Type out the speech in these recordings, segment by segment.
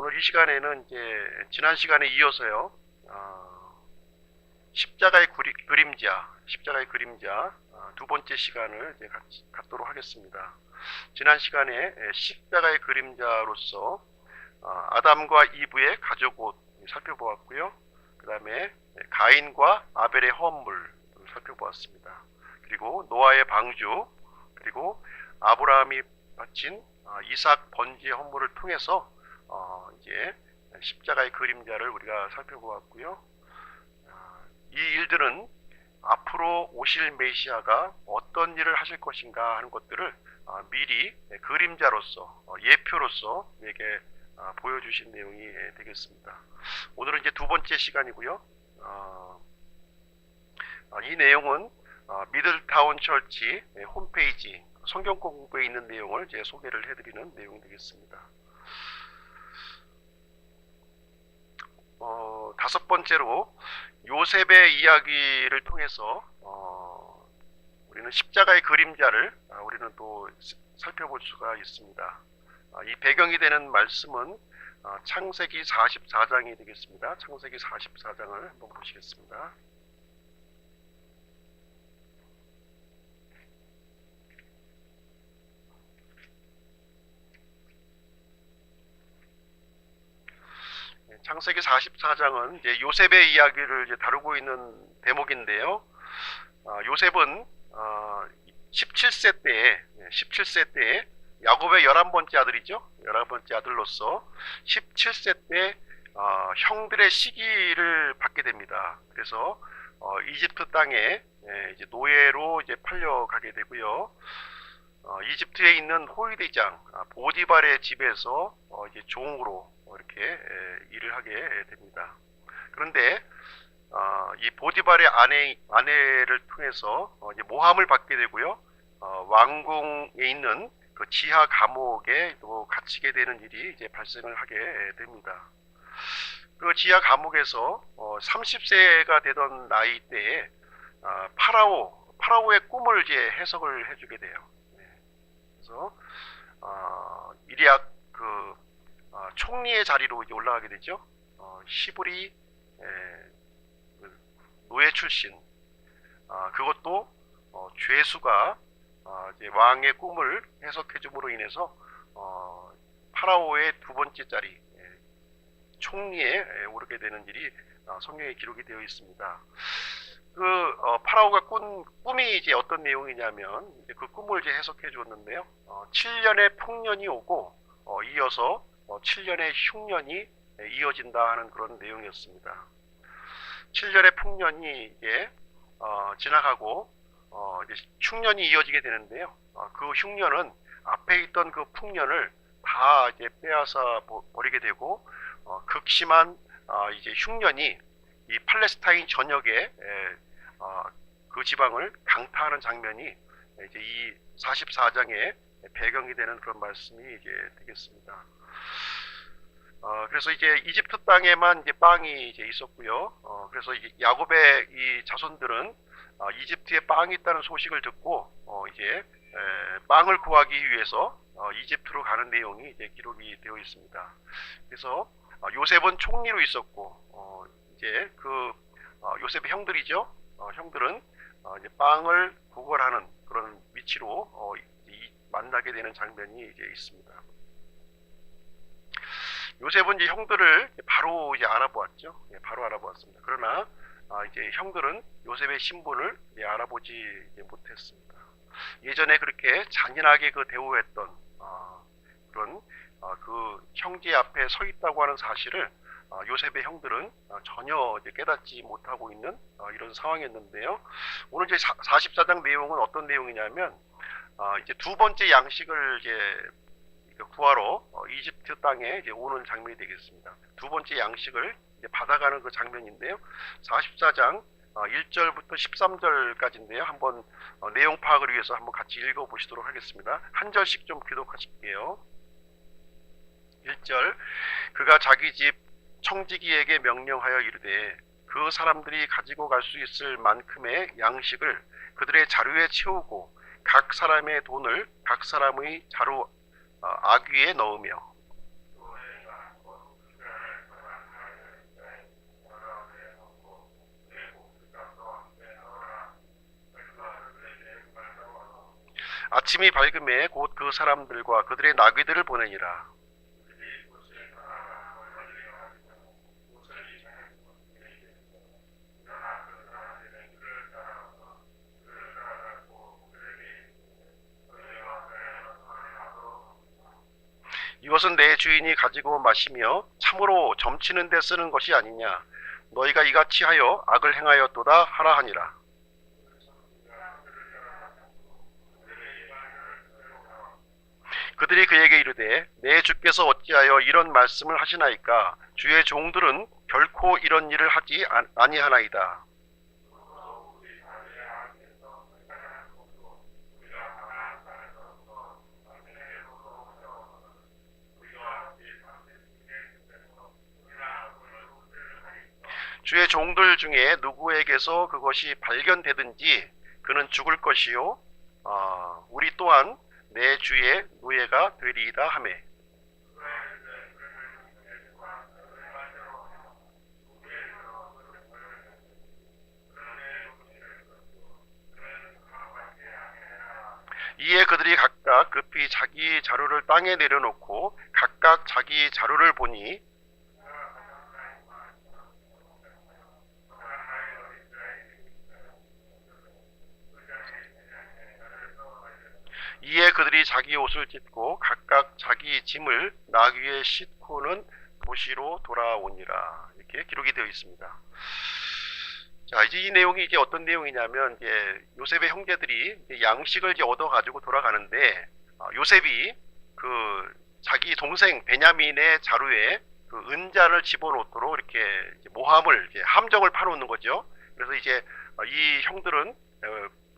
오늘 이 시간에는 이제 지난 시간에 이어서요, 십자가의 그림자 두 번째 시간을 이제 갖도록 하겠습니다. 지난 시간에 십자가의 그림자로서 아담과 이브의 가족옷 살펴보았고요. 그 다음에 가인과 아벨의 헌물 살펴보았습니다. 그리고 노아의 방주, 그리고 아브라함이 바친 이삭 번제의 헌물을 통해서 이제 십자가의 그림자를 우리가 살펴보았고요. 이 일들은 앞으로 오실 메시아가 어떤 일을 하실 것인가 하는 것들을 미리 그림자로서 예표로서 우리에게 보여주신 내용이 되겠습니다. 오늘은 이제 두 번째 시간이고요. 이 내용은 미들타운 철치 홈페이지 성경 공부에 있는 내용을 이제 소개를 해드리는 내용이 되겠습니다. 다섯 번째로 요셉의 이야기를 통해서 우리는 십자가의 그림자를 우리는 또 살펴볼 수가 있습니다. 이 배경이 되는 말씀은 창세기 44장이 되겠습니다. 창세기 44장을 한번 보시겠습니다. 창세기 44장은 이제 요셉의 이야기를 이제 다루고 있는 대목인데요. 요셉은 17세 때에 야곱의 11번째 아들이죠. 11번째 아들로서 17세 때 형들의 시기를 받게 됩니다. 그래서 이집트 땅에 이제 노예로 이제 팔려가게 되고요. 이집트에 있는 호위대장 보디발의 집에서 이제 종으로 이렇게 일을 하게 됩니다. 그런데 이 보디발의 아내를 통해서 이제 모함을 받게 되고요. 왕궁에 있는 그 지하 감옥에 또 갇히게 되는 일이 이제 발생을 하게 됩니다. 그 지하 감옥에서 30세가 되던 나이 때에 파라오의 꿈을 이제 해석을 해주게 돼요. 그래서 미리약 총리의 자리로 이제 올라가게 되죠. 시브리 노예 출신, 그것도 죄수가 이제 왕의 꿈을 해석해 줌으로 인해서 파라오의 두 번째 자리 총리에 오르게 되는 일이 성경에 기록이 되어 있습니다. 파라오가 꾼 꿈이 이제 어떤 내용이냐면 그 꿈을 이제 해석해 주었는데요. 7년의 풍년이 오고 이어서 7년의 흉년이 이어진다 하는 그런 내용이었습니다. 7년의 풍년이 이제 지나가고 이제 흉년이 이어지게 되는데요. 그 흉년은 앞에 있던 그 풍년을 다 이제 빼앗아 버리게 되고 극심한 이제 흉년이 이 팔레스타인 전역에 그 지방을 강타하는 장면이 이제 이 44장의 배경이 되는 그런 말씀이 이제 되겠습니다. 그래서 이제 이집트 땅에만 이제 빵이 이제 있었고요. 그래서 야곱의 이 자손들은 이집트에 빵이 있다는 소식을 듣고 이제 빵을 구하기 위해서 이집트로 가는 내용이 이제 기록이 되어 있습니다. 그래서 요셉은 총리로 있었고 이제 요셉의 형들이죠. 형들은 이제 빵을 구걸하는 그런 위치로 만나게 되는 장면이 이제 있습니다. 요셉은 이제 형들을 바로 이제 알아보았죠. 바로 알아보았습니다. 그러나 이제 형들은 요셉의 신분을 알아보지 못했습니다. 예전에 그렇게 잔인하게 대우했던 그런 그 형제 앞에 서 있다고 하는 사실을 요셉의 형들은 전혀 이제 깨닫지 못하고 있는 이런 상황이었는데요. 오늘 이제 44장 내용은 어떤 내용이냐면 이제 두 번째 양식을 이제 구하러 이집트 땅에 이제 오는 장면이 되겠습니다. 두 번째 양식을 이제 받아가는 그 장면인데요. 44장 1절부터 13절까지인데요. 한번 내용 파악을 위해서 한번 같이 읽어보시도록 하겠습니다. 한 절씩 좀 교독하실게요. 1절, 그가 자기 집 청지기에게 명령하여 이르되 그 사람들이 가지고 갈 수 있을 만큼의 양식을 그들의 자루에 채우고 각 사람의 돈을 각 사람의 자루 아귀에 넣으며 아침이 밝음에 곧 그 사람들과 그들의 나귀들을 보내니라. 이것은 내 주인이 가지고 마시며 참으로 점치는 데 쓰는 것이 아니냐. 너희가 이같이 하여 악을 행하였도다 하라 하니라. 그들이 그에게 이르되 내 주께서 어찌하여 이런 말씀을 하시나이까. 주의 종들은 결코 이런 일을 하지 아니하나이다. 주의 종들 중에 누구에게서 그것이 발견되든지 그는 죽을 것이요 우리 또한 내 주의 노예가 되리이다 하매. 이에 그들이 각각 급히 자기 자루를 땅에 내려놓고 각각 자기 자루를 보니 이에 그들이 자기 옷을 찢고 각각 자기 짐을 나귀에 싣고는 도시로 돌아오니라. 이렇게 기록이 되어 있습니다. 자, 이제 이 내용이 이제 어떤 내용이냐면, 이제 요셉의 형제들이 이제 양식을 이제 얻어가지고 돌아가는데, 요셉이 그 자기 동생 베냐민의 자루에 그 은잔을 집어넣도록 이렇게 이제 모함을, 이제 함정을 파놓는 거죠. 그래서 이제 이 형들은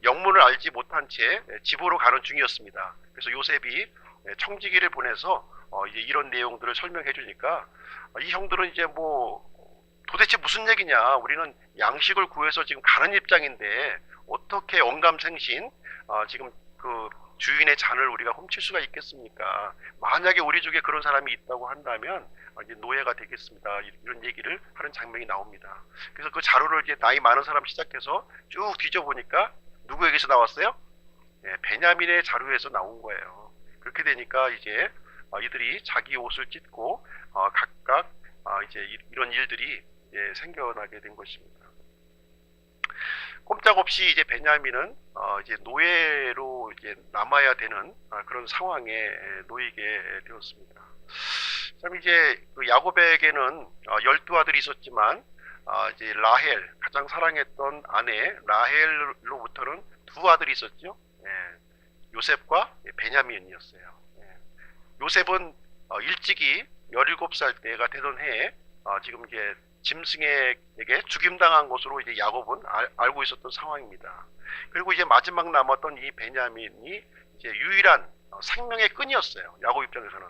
영문을 알지 못한 채 집으로 가는 중이었습니다. 그래서 요셉이 청지기를 보내서 이제 이런 내용들을 설명해 주니까 이 형들은 이제 뭐 도대체 무슨 얘기냐, 우리는 양식을 구해서 지금 가는 입장인데 어떻게 언감생신 지금 그 주인의 잔을 우리가 훔칠 수가 있겠습니까? 만약에 우리 중에 그런 사람이 있다고 한다면 이제 노예가 되겠습니다. 이런 얘기를 하는 장면이 나옵니다. 그래서 그 자료를 이제 나이 많은 사람 시작해서 쭉 뒤져보니까 누구에게서 나왔어요? 베냐민의 자루에서 나온 거예요. 그렇게 되니까 이제 이들이 자기 옷을 찢고 각각 이제 이런 일들이 생겨나게 된 것입니다. 꼼짝없이 이제 베냐민은 이제 노예로 이제 남아야 되는 그런 상황에 놓이게 되었습니다. 참 이제 그 야곱에게는 12아들이 있었지만 이제 라헬, 가장 사랑했던 아내 라헬로부터는 두 아들이 있었죠. 요셉과 베냐민이었어요. 요셉은 일찍이 17살 때가 되던 해에 지금 이제 짐승에게 죽임당한 것으로 이제 야곱은 알고 있었던 상황입니다. 그리고 이제 마지막 남았던 이 베냐민이 이제 유일한 생명의 끈이었어요. 야곱 입장에서는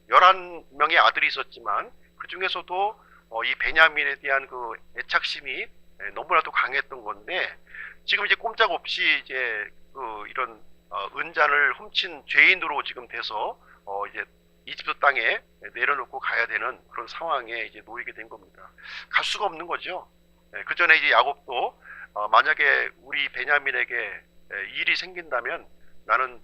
11명의 아들이 있었지만 그 중에서도 이 베냐민에 대한 그 애착심이 너무나도 강했던 건데, 지금 이제 꼼짝없이 이제 그 이런 은잔을 훔친 죄인으로 지금 돼서 이제 이집트 땅에 내려놓고 가야 되는 그런 상황에 이제 놓이게 된 겁니다. 갈 수가 없는 거죠. 그 전에 이제 야곱도 만약에 우리 베냐민에게 일이 생긴다면 나는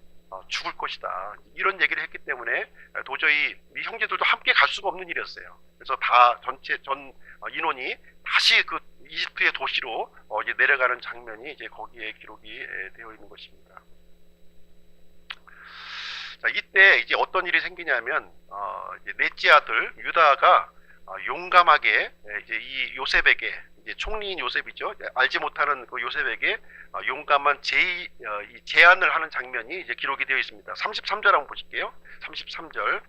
죽을 것이다, 이런 얘기를 했기 때문에 도저히 이 형제들도 함께 갈 수가 없는 일이었어요. 그래서 다 전체 전 인원이 다시 그 이집트의 도시로 이제 내려가는 장면이 이제 거기에 기록이 되어 있는 것입니다. 자, 이때 이제 어떤 일이 생기냐면 이제 넷째 아들 유다가 용감하게 이제 이 요셉에게, 이제 총리인 요셉이죠, 알지 못하는 그 요셉에게 용감한 제안을 하는 장면이 이제 기록이 되어 있습니다. 33절 한번 보실게요. 33절.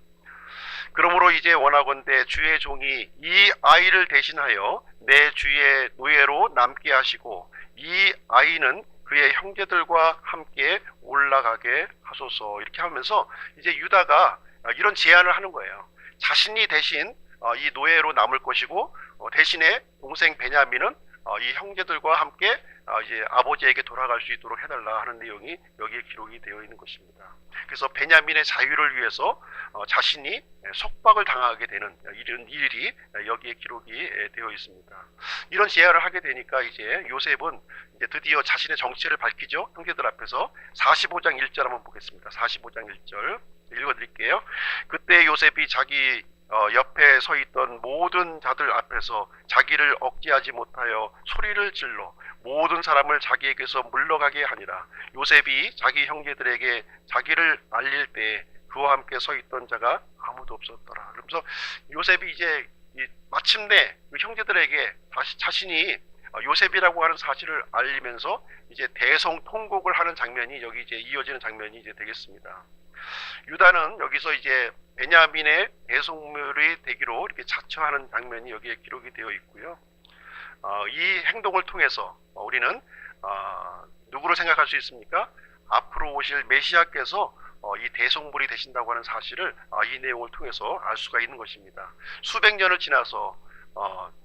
그러므로 이제 원하건대 주의 종이 이 아이를 대신하여 내 주의 노예로 남게 하시고 이 아이는 그의 형제들과 함께 올라가게 하소서. 이렇게 하면서 이제 유다가 이런 제안을 하는 거예요. 자신이 대신 이 노예로 남을 것이고 대신에 동생 베냐민은 이 형제들과 함께 이제 아버지에게 돌아갈 수 있도록 해달라 하는 내용이 여기에 기록이 되어 있는 것입니다. 그래서 베냐민의 자유를 위해서 자신이 속박을 당하게 되는 이런 일이 여기에 기록이 되어 있습니다. 이런 제안을 하게 되니까 이제 요셉은 이제 드디어 자신의 정체를 밝히죠. 형제들 앞에서 45장 1절 한번 보겠습니다. 45장 1절 읽어드릴게요. 그때 요셉이 자기 옆에 서 있던 모든 자들 앞에서 자기를 억제하지 못하여 소리를 질러 모든 사람을 자기에게서 물러가게 하니라. 요셉이 자기 형제들에게 자기를 알릴 때 그와 함께 서 있던 자가 아무도 없었더라. 그러면서 요셉이 이제 마침내 그 형제들에게 자신이 요셉이라고 하는 사실을 알리면서 이제 대성통곡을 하는 장면이 여기 이제 이어지는 장면이 이제 되겠습니다. 유다는 여기서 이제 베냐민의 대속물이 되기로 이렇게 자처하는 장면이 여기에 기록이 되어 있고요. 이 행동을 통해서 우리는 누구를 생각할 수 있습니까? 앞으로 오실 메시아께서 이 대속물이 되신다고 하는 사실을 이 내용을 통해서 알 수가 있는 것입니다. 수백 년을 지나서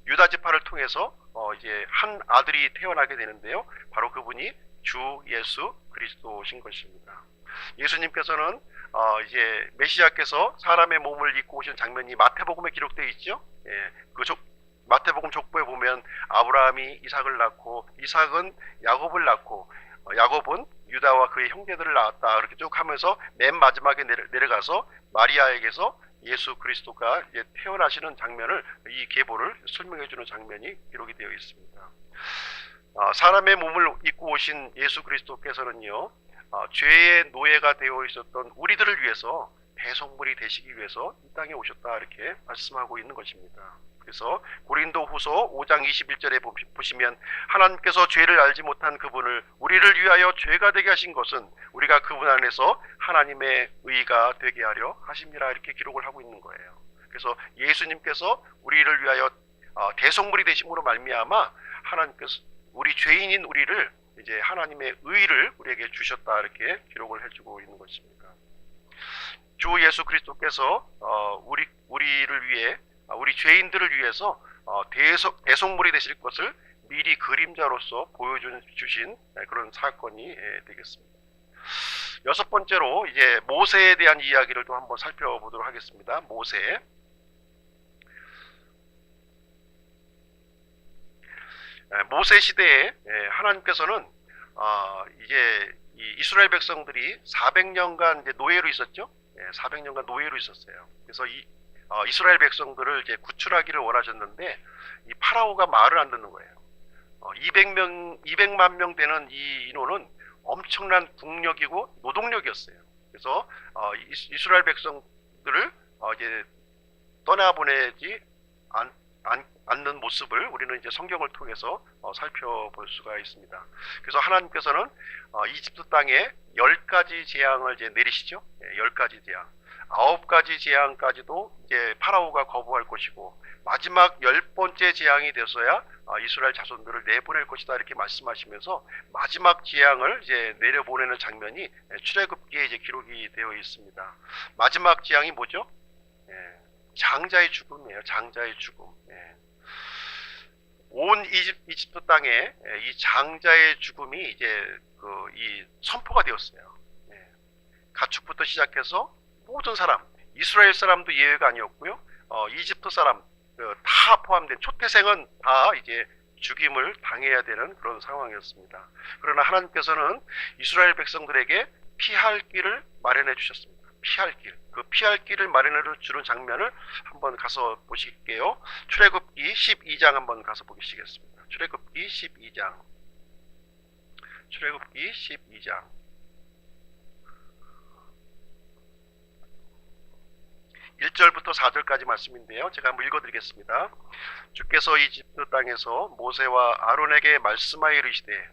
유다 지파를 통해서 이제 한 아들이 태어나게 되는데요. 바로 그분이 주 예수 그리스도신 것입니다. 예수님께서는 이제 메시아께서 사람의 몸을 입고 오신 장면이 마태복음에 기록되어 있죠. 예, 마태복음 족보에 보면 아브라함이 이삭을 낳고 이삭은 야곱을 낳고 야곱은 유다와 그의 형제들을 낳았다. 이렇게 쭉 하면서 맨 마지막에 내려가서 마리아에게서 예수 그리스도가 이제 태어나시는 장면을 이 계보를 설명해 주는 장면이 기록이 되어 있습니다. 사람의 몸을 입고 오신 예수 그리스도께서는요. 죄의 노예가 되어 있었던 우리들을 위해서 대속물이 되시기 위해서 이 땅에 오셨다 이렇게 말씀하고 있는 것입니다. 그래서 고린도후서 5장 21절에 보시면 하나님께서 죄를 알지 못한 그분을 우리를 위하여 죄가 되게 하신 것은 우리가 그분 안에서 하나님의 의가 되게 하려 하심이라 이렇게 기록을 하고 있는 거예요. 그래서 예수님께서 우리를 위하여 대속물이 되심으로 말미암아 하나님께서 우리 죄인인 우리를 이제 하나님의 의를 우리에게 주셨다 이렇게 기록을 해주고 있는 것입니다. 주 예수 그리스도께서 우리를 위해 우리 죄인들을 위해서 대속물이 되실 것을 미리 그림자로서 보여주신 그런 사건이 되겠습니다. 여섯 번째로 이제 모세에 대한 이야기를 또 한번 살펴보도록 하겠습니다. 모세. 모세 시대에 하나님께서는 이제 이스라엘 백성들이 400년간 이제 노예로 있었죠. 400년간 노예로 있었어요. 그래서 이스라엘 백성들을 이제 구출하기를 원하셨는데 이 파라오가 말을 안 듣는 거예요. 200만 명 되는 이 인원은 엄청난 국력이고 노동력이었어요. 그래서 이스라엘 백성들을 이제 떠나보내지 않는 모습을 우리는 이제 성경을 통해서 살펴볼 수가 있습니다. 그래서 하나님께서는 이집트 땅에 10가지 재앙을 이제 내리시죠. 10가지 재앙. 9가지 재앙까지도 이제 파라오가 거부할 것이고 마지막 10번째 재앙이 되어서야 이스라엘 자손들을 내보낼 것이다 이렇게 말씀하시면서 마지막 재앙을 이제 내려보내는 장면이 출애굽기에 이제 기록이 되어 있습니다. 마지막 재앙이 뭐죠? 장자의 죽음이에요. 장자의 죽음. 온 이집트 땅에 이 장자의 죽음이 이제 이 선포가 되었어요. 가축부터 시작해서 모든 사람, 이스라엘 사람도 예외가 아니었고요. 이집트 사람 다 포함된 초태생은 다 이제 죽임을 당해야 되는 그런 상황이었습니다. 그러나 하나님께서는 이스라엘 백성들에게 피할 길을 마련해 주셨습니다. 피할 길. 그 피할 길을 마련해 주는 장면을 한번 가서 보실게요. 출애굽기 12장 한번 가서 보시겠습니다. 출애굽기 12장. 출애굽기 12장. 1절부터 4절까지 말씀인데요. 제가 한번 읽어드리겠습니다. 주께서 이집트 땅에서 모세와 아론에게 말씀하여 이르시되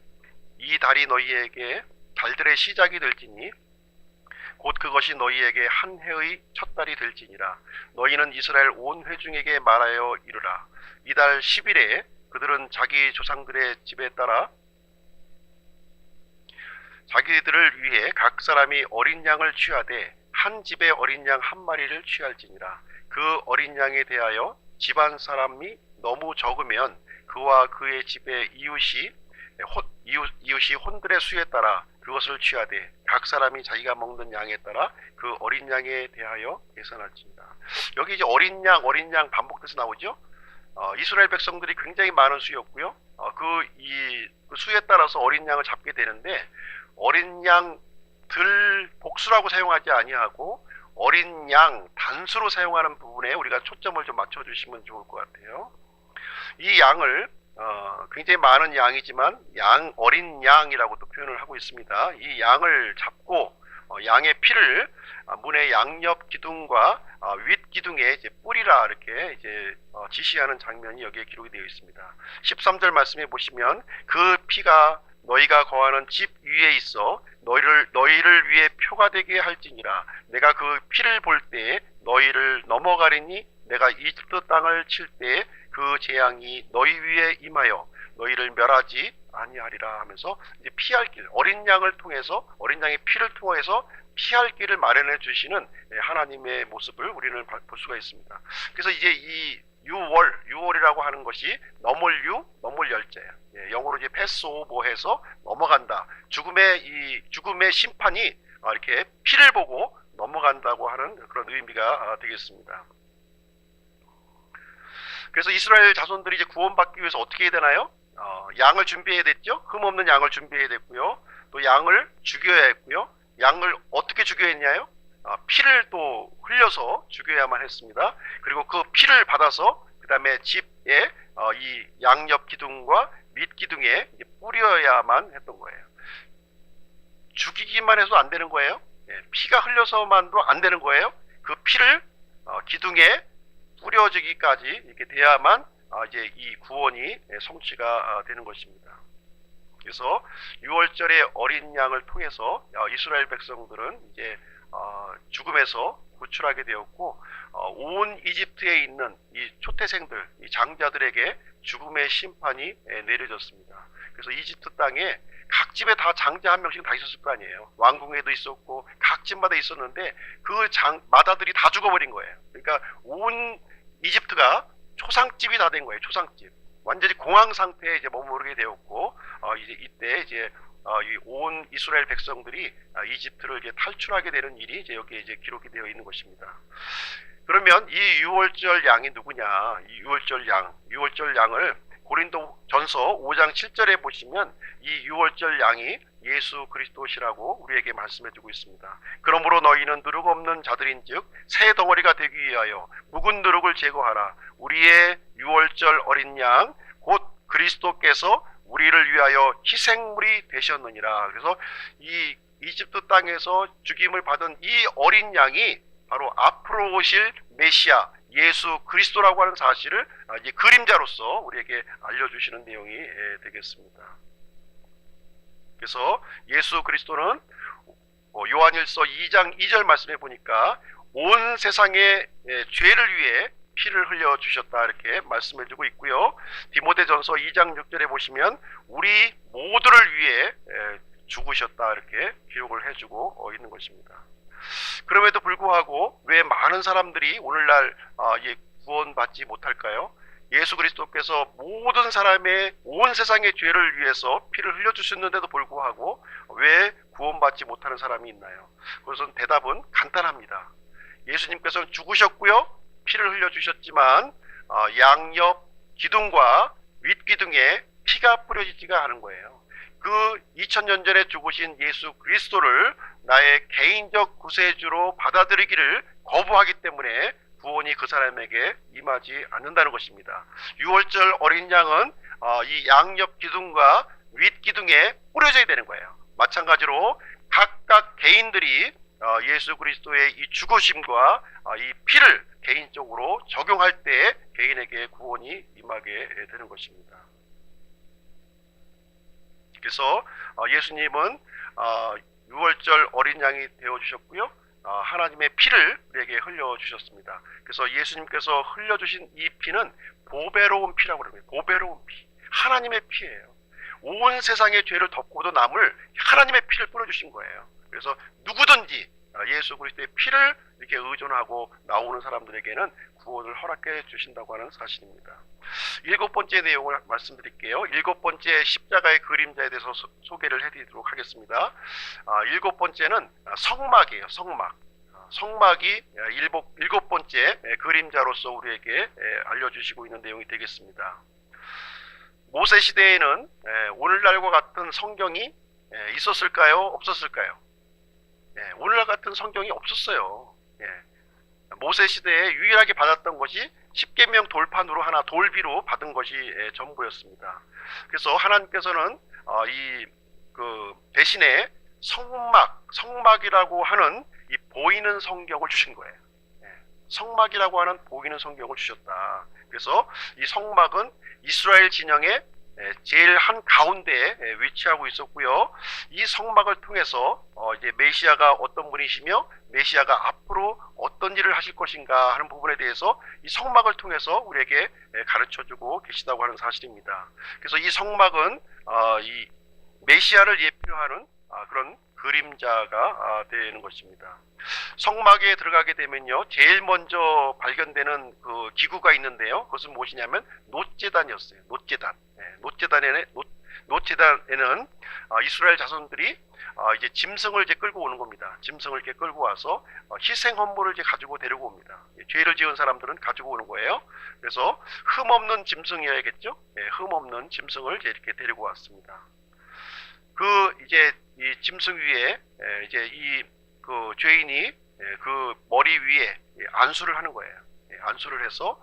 이 달이 너희에게 달들의 시작이 될지니 곧 그것이 너희에게 한 해의 첫 달이 될지니라. 너희는 이스라엘 온 회중에게 말하여 이르라. 이달 10일에 그들은 자기 조상들의 집에 따라 자기들을 위해 각 사람이 어린 양을 취하되 한 집에 어린 양 한 마리를 취할지니라. 그 어린 양에 대하여 집안 사람이 너무 적으면 그와 그의 집의 이웃이 혼들의 수에 따라 그것을 취하되 각 사람이 자기가 먹는 양에 따라 그 어린 양에 대하여 계산할지니라. 여기 이제 어린 양 반복돼서 나오죠. 이스라엘 백성들이 굉장히 많은 수였고요. 그 수에 따라서 어린 양을 잡게 되는데, 어린 양 들 복수라고 사용하지 아니하고 어린 양 단수로 사용하는 부분에 우리가 초점을 좀 맞춰주시면 좋을 것 같아요. 이 양을 굉장히 많은 양이지만 어린 양이라고 또 표현을 하고 있습니다. 이 양을 잡고 양의 피를 문의 양옆 기둥과 윗 기둥에 이제 뿌리라 이렇게 이제 지시하는 장면이 여기에 기록이 되어 있습니다. 13절 말씀해 보시면 그 피가 너희가 거하는 집 위에 있어 너희를 위해 표가 되게 할지니라. 내가 그 피를 볼 때 너희를 넘어가리니 내가 이집트 땅을 칠 때 그 재앙이 너희 위에 임하여 너희를 멸하지 아니하리라 하면서 이제 피할 길, 어린 양을 통해서, 어린 양의 피를 통해서 피할 길을 마련해 주시는 하나님의 모습을 우리는 볼 수가 있습니다. 그래서 이제 이 유월이라고 하는 것이 넘을 열자예요. 영어로 이제 패스오버해서 넘어간다. 죽음의 심판이 이렇게 피를 보고 넘어간다고 하는 그런 의미가 되겠습니다. 그래서 이스라엘 자손들이 이제 구원받기 위해서 어떻게 해야 되나요? 양을 준비해야 됐죠. 흠없는 양을 준비해야 됐고요. 또 양을 죽여야 했고요. 양을 어떻게 죽여야 했냐요? 피를 또 흘려서 죽여야만 했습니다. 그리고 그 피를 받아서 그 다음에 집에 이 양옆 기둥과 밑 기둥에 뿌려야만 했던 거예요. 죽이기만 해도 안 되는 거예요. 피가 흘려서만도 안 되는 거예요. 그 피를 기둥에 뿌려지기까지 이렇게 돼야만 이제 이 구원이 성취가 되는 것입니다. 그래서 6월절의 어린 양을 통해서 이스라엘 백성들은 이제 죽음에서 구출하게 되었고, 온 이집트에 있는 이 초태생들, 이 장자들에게 죽음의 심판이 내려졌습니다. 그래서 이집트 땅에 각 집에 다 장자 한 명씩 다 있었을 거 아니에요. 왕궁에도 있었고 각 집마다 있었는데 그 마다들이 다 죽어버린 거예요. 그러니까 온 이집트가 초상집이 다 된 거예요. 초상집. 완전히 공황 상태에 이제 머무르게 되었고, 이제 이때 이제 온 이스라엘 백성들이 이집트를 이제 탈출하게 되는 일이 이제 여기에 이제 기록이 되어 있는 것입니다. 그러면 이 유월절 양이 누구냐? 이 유월절 양을 고린도전서 5장 7절에 보시면 이 유월절 양이 예수 그리스도시라고 우리에게 말씀해주고 있습니다. 그러므로 너희는 누룩 없는 자들인즉 새 덩어리가 되기 위하여 묵은 누룩을 제거하라. 우리의 유월절 어린 양 곧 그리스도께서 우리를 위하여 희생물이 되셨느니라. 그래서 이 이집트 땅에서 죽임을 받은 이 어린 양이 바로 앞으로 오실 메시아 예수 그리스도라고 하는 사실을 이제 그림자로서 우리에게 알려주시는 내용이 되겠습니다. 그래서 예수 그리스도는 요한일서 2장 2절 말씀해 보니까 온 세상의 죄를 위해 피를 흘려주셨다 이렇게 말씀해 주고 있고요. 디모데전서 2장 6절에 보시면 우리 모두를 위해 죽으셨다 이렇게 기록을 해주고 있는 것입니다. 그럼에도 불구하고 왜 많은 사람들이 오늘날 구원받지 못할까요? 예수 그리스도께서 모든 사람의 온 세상의 죄를 위해서 피를 흘려주셨는데도 불구하고 왜 구원받지 못하는 사람이 있나요? 그것은 대답은 간단합니다. 예수님께서는 죽으셨고요, 피를 흘려주셨지만 양옆 기둥과 윗 기둥에 피가 뿌려지지가 않은 거예요. 그 2000년 전에 죽으신 예수 그리스도를 나의 개인적 구세주로 받아들이기를 거부하기 때문에 구원이 그 사람에게 임하지 않는다는 것입니다. 유월절 어린 양은 이 양옆 기둥과 윗 기둥에 뿌려져야 되는 거예요. 마찬가지로 각각 개인들이 예수 그리스도의 이 죽으심과 이 피를 개인적으로 적용할 때 개인에게 구원이 임하게 되는 것입니다. 그래서 예수님은 유월절 어린 양이 되어주셨고요, 하나님의 피를 우리에게 흘려주셨습니다. 그래서 예수님께서 흘려주신 이 피는 보배로운 피라고 합니다. 보배로운 피, 하나님의 피예요. 온 세상의 죄를 덮고도 남을 하나님의 피를 뿌려주신 거예요. 그래서 누구든지 예수 그리스도의 피를 이렇게 의존하고 나오는 사람들에게는 구원을 허락해 주신다고 하는 사실입니다. 일곱 번째 내용을 말씀드릴게요. 일곱 번째 십자가의 그림자에 대해서 소개를 해드리도록 하겠습니다. 일곱 번째는 성막이에요. 성막. 성막이 일곱 번째 그림자로서 우리에게 알려주시고 있는 내용이 되겠습니다. 모세 시대에는 오늘날과 같은 성경이 있었을까요? 없었을까요? 오늘날 같은 성경이 없었어요. 모세 시대에 유일하게 받았던 것이 십계명 돌판으로 하나 돌비로 받은 것이 전부였습니다. 그래서 하나님께서는 대신에 성막이라고 하는 이 보이는 성경을 주신 거예요. 성막이라고 하는 보이는 성경을 주셨다. 그래서 이 성막은 이스라엘 진영의 제일 한 가운데에 위치하고 있었고요. 이 성막을 통해서 이제 메시아가 어떤 분이시며 메시아가 앞으로 어떤 일을 하실 것인가 하는 부분에 대해서 이 성막을 통해서 우리에게 가르쳐주고 계시다고 하는 사실입니다. 그래서 이 성막은 이 메시아를 예표하는 그런 그림자가 되는 것입니다. 성막에 들어가게 되면요, 제일 먼저 발견되는 그 기구가 있는데요. 그것은 무엇이냐면 놋제단이었어요. 놋제단. 놋제단에는 이스라엘 자손들이 이제 짐승을 이제 끌고 오는 겁니다. 짐승을 이렇게 끌고 와서 희생 헌물을 이제 가지고 데리고 옵니다. 죄를 지은 사람들은 가지고 오는 거예요. 그래서 흠 없는 짐승이어야겠죠. 흠 없는 짐승을 이제 이렇게 데리고 왔습니다. 이제 이 짐승 위에 이제 그 죄인이 그 머리 위에 안수를 하는 거예요. 안수를 해서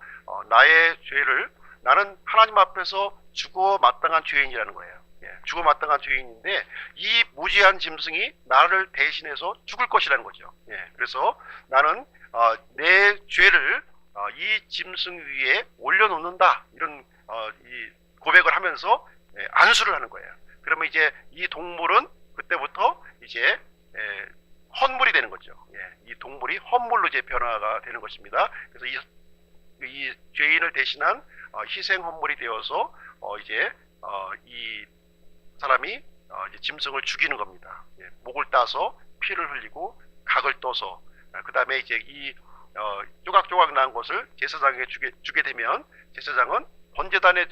나의 죄를, 나는 하나님 앞에서 죽어 마땅한 죄인이라는 거예요. 죽어 마땅한 죄인인데 이 무지한 짐승이 나를 대신해서 죽을 것이라는 거죠. 그래서 나는 내 죄를 이 짐승 위에 올려놓는다, 이런 이 고백을 하면서 안수를 하는 거예요. 그러면 이제 이 동물은 그때부터 이제 헌물이 되는 거죠. 이 동물이 헌물로 이제 변화가 되는 것입니다. 그래서 이 죄인을 대신한 희생 헌물이 되어서 이제 이 사람이 이제 짐승을 죽이는 겁니다. 목을 따서 피를 흘리고 각을 떠서 그 다음에 이제 이 조각조각 난 것을 제사장에게 주게 되면 제사장은 번제단에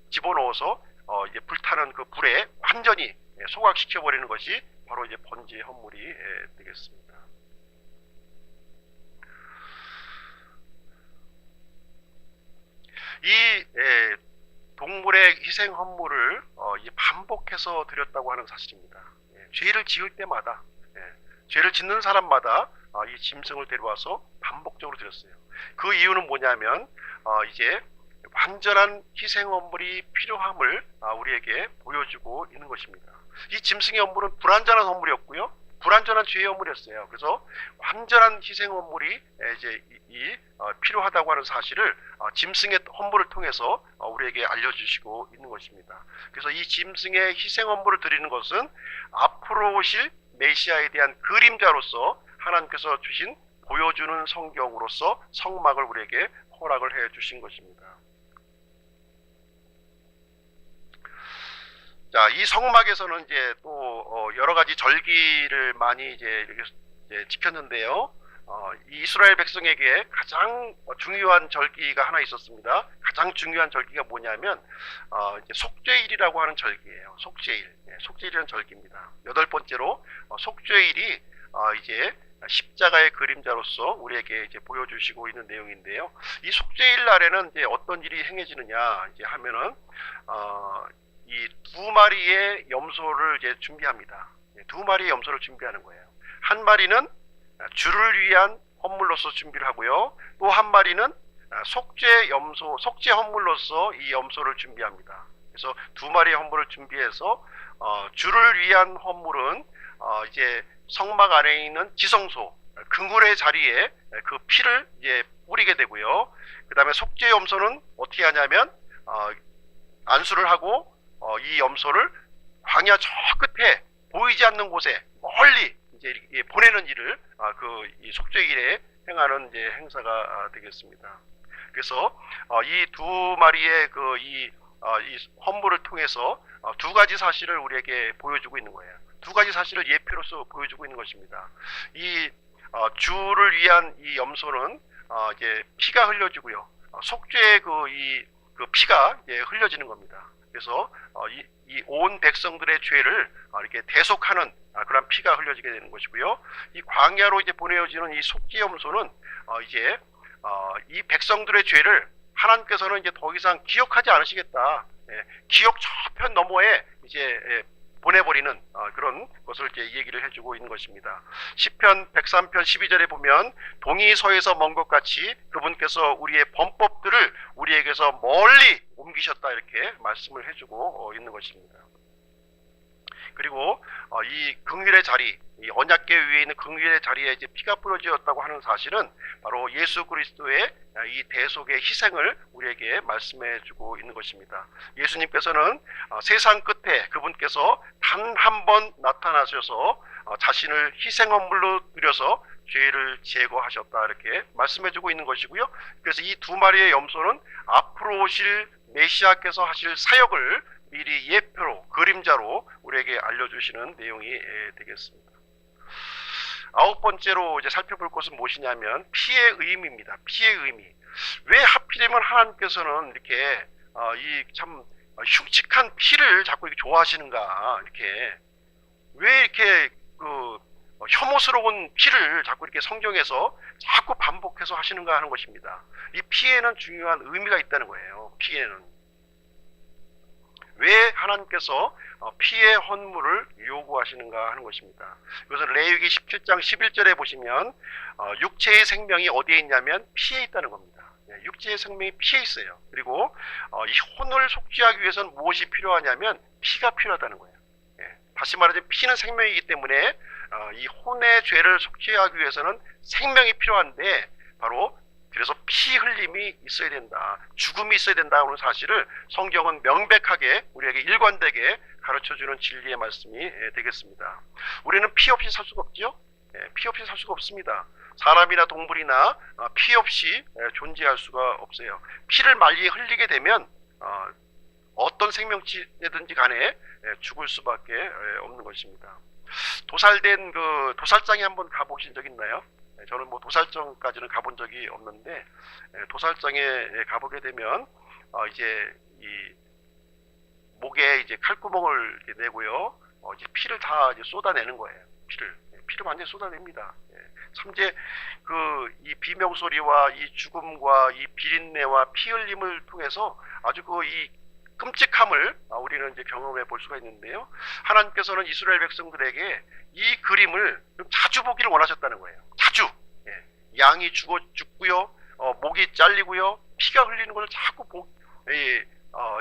집어넣어서 이제 불타는 그 불에 완전히 소각시켜 버리는 것이 바로 이제 번제 헌물이 되겠습니다. 이 동물의 희생 헌물을 반복해서 드렸다고 하는 사실입니다. 죄를 지을 때마다, 죄를 짓는 사람마다 이 짐승을 데려와서 반복적으로 드렸어요. 그 이유는 뭐냐면 이제 완전한 희생 헌물이 필요함을 우리에게 보여주고 있는 것입니다. 이 짐승의 헌물은 불완전한 헌물이었고요, 불완전한 죄의 헌물이었어요. 그래서 완전한 희생 헌물이 이제 필요하다고 하는 사실을 짐승의 헌물을 통해서 우리에게 알려주시고 있는 것입니다. 그래서 이 짐승의 희생 헌물을 드리는 것은 앞으로 오실 메시아에 대한 그림자로서 하나님께서 주신 보여주는 성경으로서 성막을 우리에게 허락을 해 주신 것입니다. 자, 이 성막에서는 이제 또 여러 가지 절기를 많이 이제 지켰는데요. 이 이스라엘 백성에게 가장 중요한 절기가 하나 있었습니다. 가장 중요한 절기가 뭐냐면 이제 속죄일이라고 하는 절기예요. 속죄일. 속죄일이라는 절기입니다. 여덟 번째로 속죄일이 이제 십자가의 그림자로서 우리에게 이제 보여주시고 있는 내용인데요. 이 속죄일 날에는 이제 어떤 일이 행해지느냐 이제 하면은 이 두 마리의 염소를 이제 준비합니다. 두 마리의 염소를 준비하는 거예요. 한 마리는 주를 위한 헌물로서 준비를 하고요. 또 한 마리는 속죄 헌물로서 이 염소를 준비합니다. 그래서 두 마리의 헌물을 준비해서 주를 위한 헌물은 이제 성막 안에 있는 지성소 그물의 자리에 그 피를 이제 뿌리게 되고요. 그 다음에 속죄 염소는 어떻게 하냐면 안수를 하고 이 염소를 광야 저 끝에 보이지 않는 곳에 멀리 이제 보내는 일을 이 속죄일에 행하는 이제 행사가 되겠습니다. 그래서 이 두 마리의 이 헌물을 통해서 두 가지 사실을 우리에게 보여주고 있는 거예요. 두 가지 사실을 예표로서 보여주고 있는 것입니다. 이 주를 위한 이 염소는 이제 피가 흘려지고요. 속죄의 그 피가 이제 흘려지는 겁니다. 그래서 이 온 백성들의 죄를 이렇게 대속하는 그런 피가 흘려지게 되는 것이고요. 이 광야로 이제 보내어지는 이 속죄 염소는 이제 이 백성들의 죄를 하나님께서는 이제 더 이상 기억하지 않으시겠다. 기억 저편 너머에 이제 보내버리는 그런 것을 이제 얘기를 해주고 있는 것입니다. 시편 103편 12절에 보면 동이 서에서 먼 것 같이 그분께서 우리의 범법들을 우리에게서 멀리 옮기셨다 이렇게 말씀을 해주고 있는 것입니다. 그리고 이 긍휼의 자리, 이 언약궤 위에 있는 긍휼의 자리에 이제 피가 뿌려지었다고 하는 사실은 바로 예수 그리스도의 이 대속의 희생을 우리에게 말씀해주고 있는 것입니다. 예수님께서는 세상 끝에 그분께서 단 한 번 나타나셔서 자신을 희생헌물로 드려서 죄를 제거하셨다 이렇게 말씀해주고 있는 것이고요. 그래서 이 두 마리의 염소는 앞으로 오실 메시아께서 하실 사역을 미리 예표로 그림자로 우리에게 알려주시는 내용이 되겠습니다. 아홉 번째로 이제 살펴볼 것은 무엇이냐면 피의 의미입니다. 피의 의미. 왜 하필이면 하나님께서는 이렇게 이 참 흉측한 피를 자꾸 이렇게 좋아하시는가? 이렇게 왜 이렇게 그 혐오스러운 피를 자꾸 이렇게 성경에서 자꾸 반복해서 하시는가 하는 것입니다. 이 피에는 중요한 의미가 있다는 거예요. 피에는. 왜 하나님께서 피의 헌물을 요구하시는가 하는 것입니다. 이것은 레위기 17장 11절에 보시면 육체의 생명이 어디에 있냐면 피에 있다는 겁니다. 육체의 생명이 피에 있어요. 그리고 이 혼을 속죄하기 위해서는 무엇이 필요하냐면 피가 필요하다는 거예요. 다시 말하자면 피는 생명이기 때문에 이 혼의 죄를 속죄하기 위해서는 생명이 필요한데 바로 그래서 피 흘림이 있어야 된다. 죽음이 있어야 된다는 사실을 성경은 명백하게 우리에게 일관되게 가르쳐주는 진리의 말씀이 되겠습니다. 우리는 피 없이 살 수가 없죠? 피 없이 살 수가 없습니다. 사람이나 동물이나 피 없이 존재할 수가 없어요. 피를 많이 흘리게 되면 어떤 생명체든지 간에 죽을 수밖에 없는 것입니다. 도살된 그 도살장에 한번 가보신 적 있나요? 저는 뭐 도살장까지는 가본 적이 없는데 도살장에 가보게 되면 이제 이 목에 이제 칼구멍을 이렇게 내고요, 이제 피를 다 이제 쏟아내는 거예요. 피를 완전히 쏟아냅니다. 참 이제 그 이 비명소리와 이 죽음과 이 비린내와 피 흘림을 통해서 아주 그 이 끔찍함을 우리는 이제 경험해 볼 수가 있는데요. 하나님께서는 이스라엘 백성들에게 이 그림을 좀 자주 보기를 원하셨다는 거예요. 자주. 양이 죽고요, 목이 잘리고요, 피가 흘리는 것을 자꾸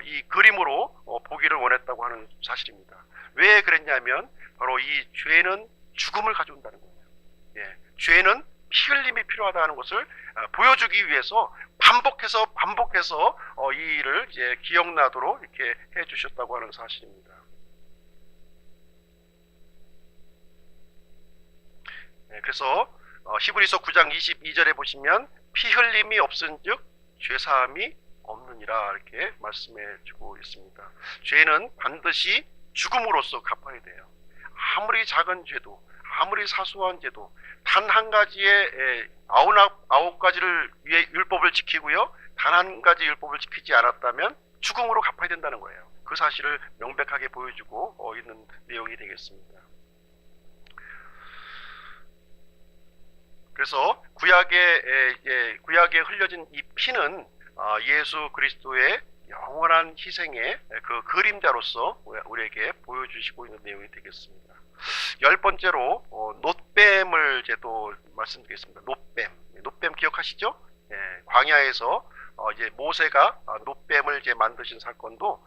이 그림으로 보기를 원했다고 하는 사실입니다. 왜 그랬냐면 바로 이 죄는 죽음을 가져온다는 거예요. 죄는 피 흘림이 필요하다는 것을 보여주기 위해서 반복해서 이 일을 이제 기억나도록 이렇게 해주셨다고 하는 사실입니다. 그래서 히브리서 9장 22절에 보시면 피 흘림이 없은즉 죄사함이 없느니라 이렇게 말씀해 주고 있습니다. 죄는 반드시 죽음으로써 갚아야 돼요. 아무리 작은 죄도, 아무리 사소한 죄도 단 한 가지의 아홉 가지를 위해 율법을 지키고요, 단 한 가지 율법을 지키지 않았다면 죽음으로 갚아야 된다는 거예요. 그 사실을 명백하게 보여주고 있는 내용이 되겠습니다. 그래서 구약에 흘려진 이 피는 예수 그리스도의 영원한 희생의 그 그림자로서 우리에게 보여주시고 있는 내용이 되겠습니다. 열 번째로 놋뱀을 이제 또 말씀드리겠습니다. 놋뱀 기억하시죠? 광야에서 이제 모세가 놋뱀을 이제 만드신 사건도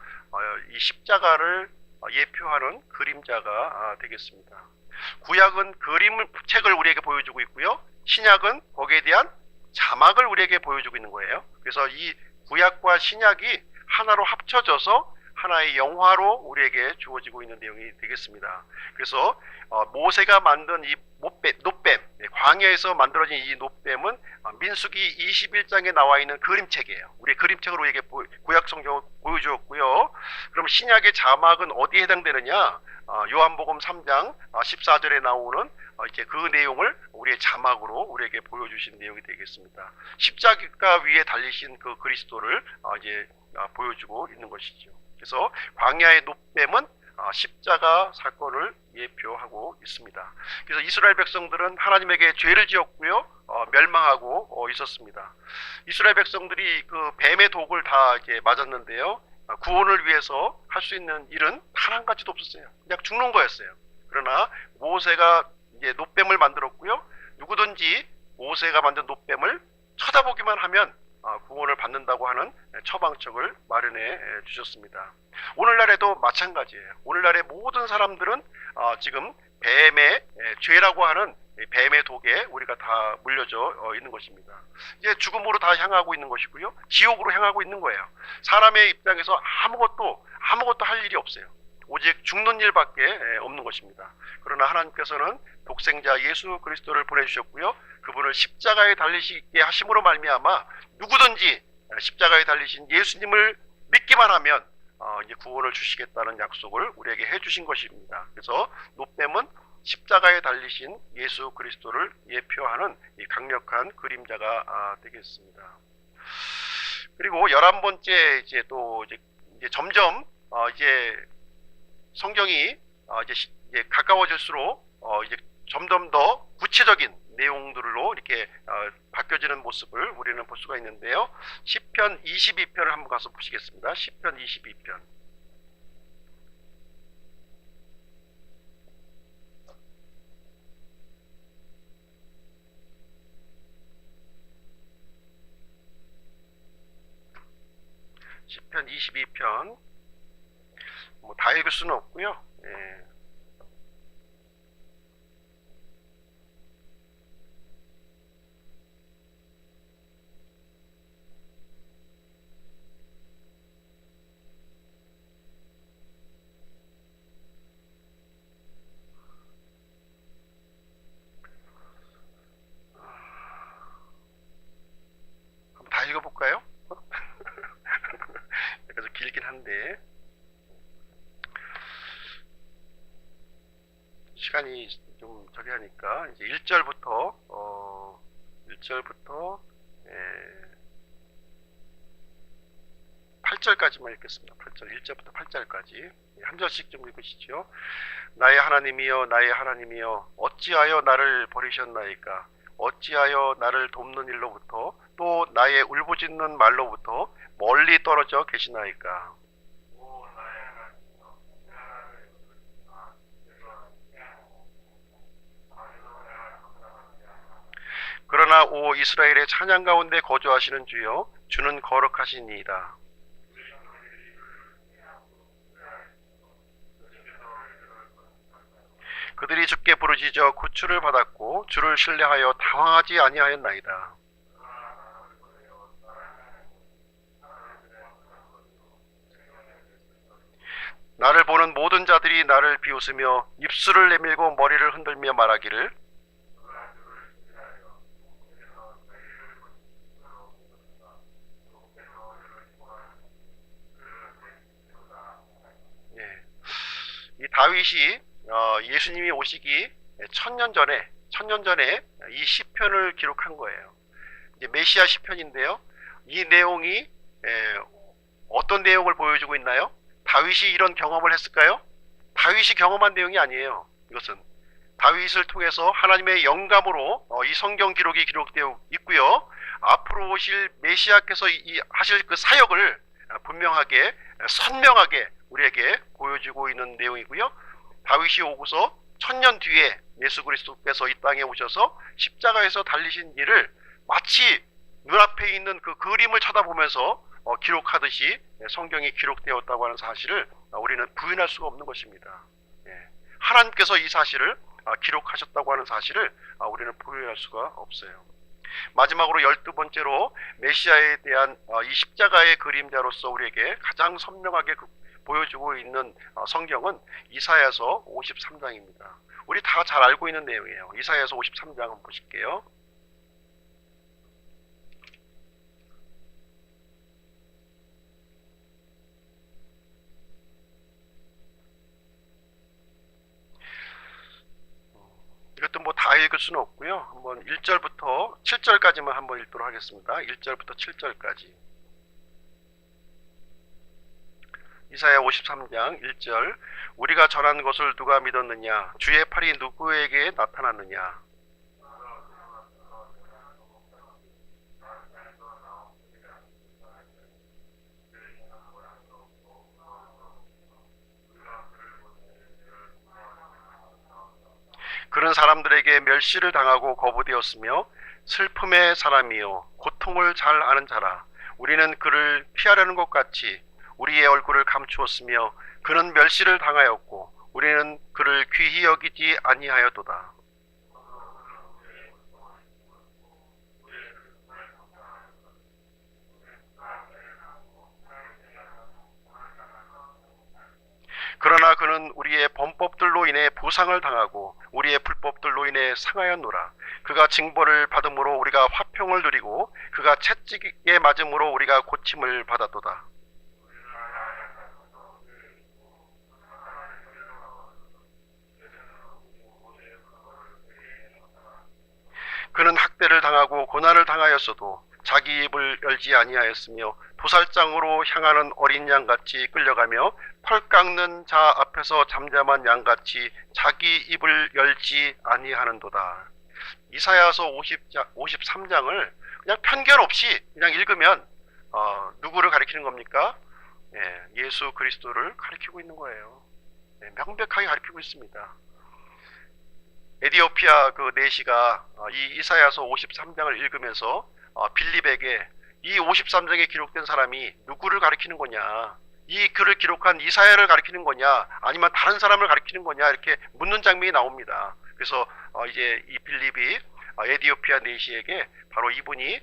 이 십자가를 예표하는 그림자가 되겠습니다. 구약은 책을 우리에게 보여주고 있고요, 신약은 거기에 대한 자막을 우리에게 보여주고 있는 거예요. 그래서 이 구약과 신약이 하나로 합쳐져서 하나의 영화로 우리에게 주어지고 있는 내용이 되겠습니다. 그래서 모세가 만든 이 놋뱀, 광야에서 만들어진 이 놋뱀은 민수기 21장에 나와 있는 그림책이에요. 우리 그림책으로 우리에게 구약 성경을 보여주었고요. 그럼 신약의 자막은 어디에 해당되느냐? 요한복음 3장 14절에 나오는 이제 그 내용을 우리의 자막으로 우리에게 보여주신 내용이 되겠습니다. 십자가 위에 달리신 그 그리스도를 이제 보여주고 있는 것이죠. 그래서 광야의 노뱀은 십자가 사건을 예표하고 있습니다. 그래서 이스라엘 백성들은 하나님에게 죄를 지었고요, 멸망하고 있었습니다. 이스라엘 백성들이 그 뱀의 독을 다 이렇게 맞았는데요, 구원을 위해서 할 수 있는 일은 단 한 가지도 없었어요. 그냥 죽는 거였어요. 그러나 모세가 이제 노뱀을 만들었고요, 누구든지 모세가 만든 노뱀을 쳐다보기만 하면 구원을 받는다고 하는 처방책을 마련해 주셨습니다. 오늘날에도 마찬가지예요. 오늘날의 모든 사람들은 지금 뱀의 죄라고 하는 뱀의 독에 우리가 다 물려져 있는 것입니다. 이제 죽음으로 다 향하고 있는 것이고요, 지옥으로 향하고 있는 거예요. 사람의 입장에서 아무것도 할 일이 없어요. 오직 죽는 일밖에 없는 것입니다. 그러나 하나님께서는 독생자 예수 그리스도를 보내주셨고요, 그분을 십자가에 달리시게 하심으로 말미암아 누구든지 십자가에 달리신 예수님을 믿기만 하면 이제 구원을 주시겠다는 약속을 우리에게 해주신 것입니다. 그래서 노뱀은 십자가에 달리신 예수 그리스도를 예표하는 이 강력한 그림자가 되겠습니다. 그리고 11번째 이제 또 이제 점점 이제 성경이 이제 가까워질수록 이제 점점 더 구체적인 내용들로 이렇게 바뀌어지는 모습을 우리는 볼 수가 있는데요. 시편 22편을 한번 가서 보시겠습니다. 시편 22편. 시편 22편 뭐 다 읽을 수는 없고요. 예. 한번 다 읽어볼까요? 그래서 길긴 한데 시간이 좀 저기 하니까 이제 1절부터 8절까지만 읽겠습니다. 8절, 1절부터 8절까지 한 절씩 좀 읽으시죠. 나의 하나님이여, 나의 하나님이여, 어찌하여 나를 버리셨나이까? 어찌하여 나를 돕는 일로부터 또 나의 울부짖는 말로부터 멀리 떨어져 계시나이까? 그러나 오 이스라엘의 찬양 가운데 거주하시는 주여, 주는 거룩하시니이다. 그들이 주께 부르짖어 구출을 받았고 주를 신뢰하여 당황하지 아니하였나이다. 나를 보는 모든 자들이 나를 비웃으며 입술을 내밀고 머리를 흔들며 말하기를, 예, 이 다윗이 예수님이 오시기 천년 전에 이 시편을 기록한 거예요. 이제 메시아 시편인데요. 이 내용이 어떤 내용을 보여주고 있나요? 다윗이 이런 경험을 했을까요? 다윗이 경험한 내용이 아니에요. 이것은 다윗을 통해서 하나님의 영감으로 이 성경 기록이 기록되어 있고요, 앞으로 오실 메시아께서 하실 그 사역을 분명하게 선명하게 우리에게 보여주고 있는 내용이고요. 다윗이 오고서 천년 뒤에 예수 그리스도께서 이 땅에 오셔서 십자가에서 달리신 일을 마치 눈앞에 있는 그 그림을 쳐다보면서 기록하듯이 성경이 기록되었다고 하는 사실을 우리는 부인할 수가 없는 것입니다. 하나님께서 이 사실을 기록하셨다고 하는 사실을 우리는 부인할 수가 없어요. 마지막으로 12번째로 메시아에 대한 이 십자가의 그림자로서 우리에게 가장 선명하게 보여주고 있는 성경은 이사야서 53장입니다. 우리 다 잘 알고 있는 내용이에요. 이사야서 53장 한번 보실게요. 이것도 뭐 다 읽을 수는 없고요. 한번 1절부터 7절까지만 한번 읽도록 하겠습니다. 1절부터 7절까지. 이사야 53장 1절. 우리가 전한 것을 누가 믿었느냐? 주의 팔이 누구에게 나타났느냐? 그런 사람들에게 멸시를 당하고 거부되었으며 슬픔의 사람이요 고통을 잘 아는 자라. 우리는 그를 피하려는 것 같이 우리의 얼굴을 감추었으며 그는 멸시를 당하였고 우리는 그를 귀히 여기지 아니하였도다. 그러나 그는 우리의 범법들로 인해 부상을 당하고 우리의 불법들로 인해 상하였노라. 그가 징벌을 받음으로 우리가 화평을 누리고 그가 채찍에 맞음으로 우리가 고침을 받았도다. 그는 학대를 당하고 고난을 당하였어도 자기 입을 열지 아니하였으며 도살장으로 향하는 어린 양같이 끌려가며 털 깎는 자 앞에서 잠잠한 양같이 자기 입을 열지 아니하는도다. 이사야서 53장을 그냥 편견 없이 그냥 읽으면 누구를 가리키는 겁니까? 예수 그리스도를 가리키고 있는 거예요. 명백하게 가리키고 있습니다. 에디오피아 그 내시가 이 이사야서 53장을 읽으면서 빌립에게 이 53장에 기록된 사람이 누구를 가리키는 거냐, 이 글을 기록한 이사야를 가리키는 거냐, 아니면 다른 사람을 가리키는 거냐, 이렇게 묻는 장면이 나옵니다. 그래서 이제 이 빌립이 에디오피아 내시에게 바로 이분이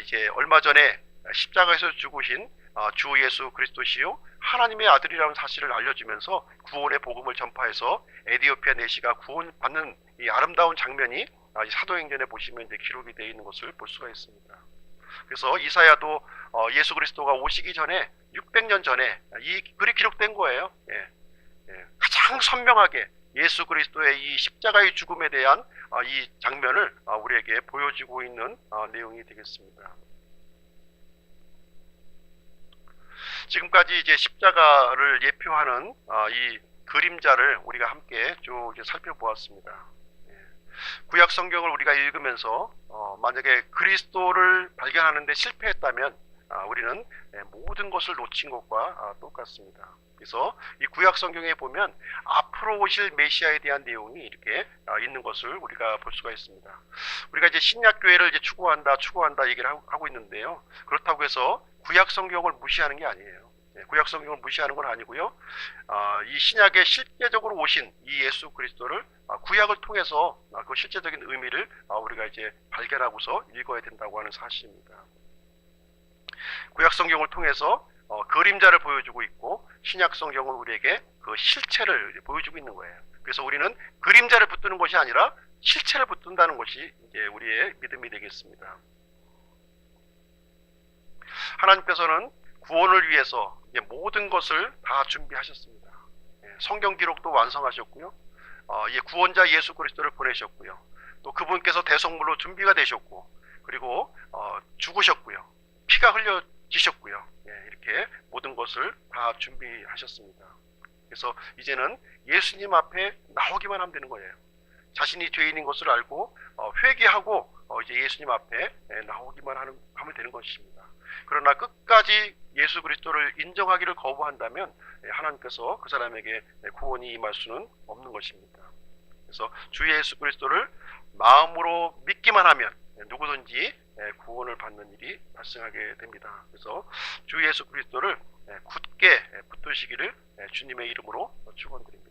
이제 얼마 전에 십자가에서 죽으신 주 예수 그리스도시요 하나님의 아들이라는 사실을 알려주면서 구원의 복음을 전파해서 에디오피아 내시가 구원받는 이 아름다운 장면이 사도행전에 보시면 이제 기록이 되어 있는 것을 볼 수가 있습니다. 그래서 이사야도 예수 그리스도가 오시기 전에 600년 전에 이 글이 기록된 거예요. 가장 선명하게 예수 그리스도의 이 십자가의 죽음에 대한 이 장면을 우리에게 보여주고 있는 내용이 되겠습니다. 지금까지 이제 십자가를 예표하는 이 그림자를 우리가 함께 쭉 살펴보았습니다. 구약 성경을 우리가 읽으면서 만약에 그리스도를 발견하는데 실패했다면 우리는 모든 것을 놓친 것과 똑같습니다. 그래서 이 구약 성경에 보면 앞으로 오실 메시아에 대한 내용이 이렇게 있는 것을 우리가 볼 수가 있습니다. 우리가 이제 신약 교회를 이제 추구한다 얘기를 하고 있는데요. 그렇다고 해서 구약 성경을 무시하는 게 아니에요. 구약 성경을 무시하는 건 아니고요. 이 신약에 실제적으로 오신 이 예수 그리스도를 구약을 통해서 그 실제적인 의미를 우리가 이제 발견하고서 읽어야 된다고 하는 사실입니다. 구약 성경을 통해서 그림자를 보여주고 있고 신약 성경은 우리에게 그 실체를 보여주고 있는 거예요. 그래서 우리는 그림자를 붙드는 것이 아니라 실체를 붙든다는 것이 이제 우리의 믿음이 되겠습니다. 하나님께서는 구원을 위해서 이제 모든 것을 다 준비하셨습니다. 성경 기록도 완성하셨고요. 구원자 예수 그리스도를 보내셨고요. 또 그분께서 대속물로 준비가 되셨고, 그리고 죽으셨고요. 피가 흘려지셨고요. 이렇게 모든 것을 다 준비하셨습니다. 그래서 이제는 예수님 앞에 나오기만 하면 되는 거예요. 자신이 죄인인 것을 알고 회개하고 이제 예수님 앞에 나오기만 하면 되는 것입니다. 그러나 끝까지 예수 그리스도를 인정하기를 거부한다면 하나님께서 그 사람에게 구원이 임할 수는 없는 것입니다. 그래서 주 예수 그리스도를 마음으로 믿기만 하면 누구든지 구원을 받는 일이 발생하게 됩니다. 그래서 주 예수 그리스도를 굳게 붙드시기를 주님의 이름으로 축원드립니다.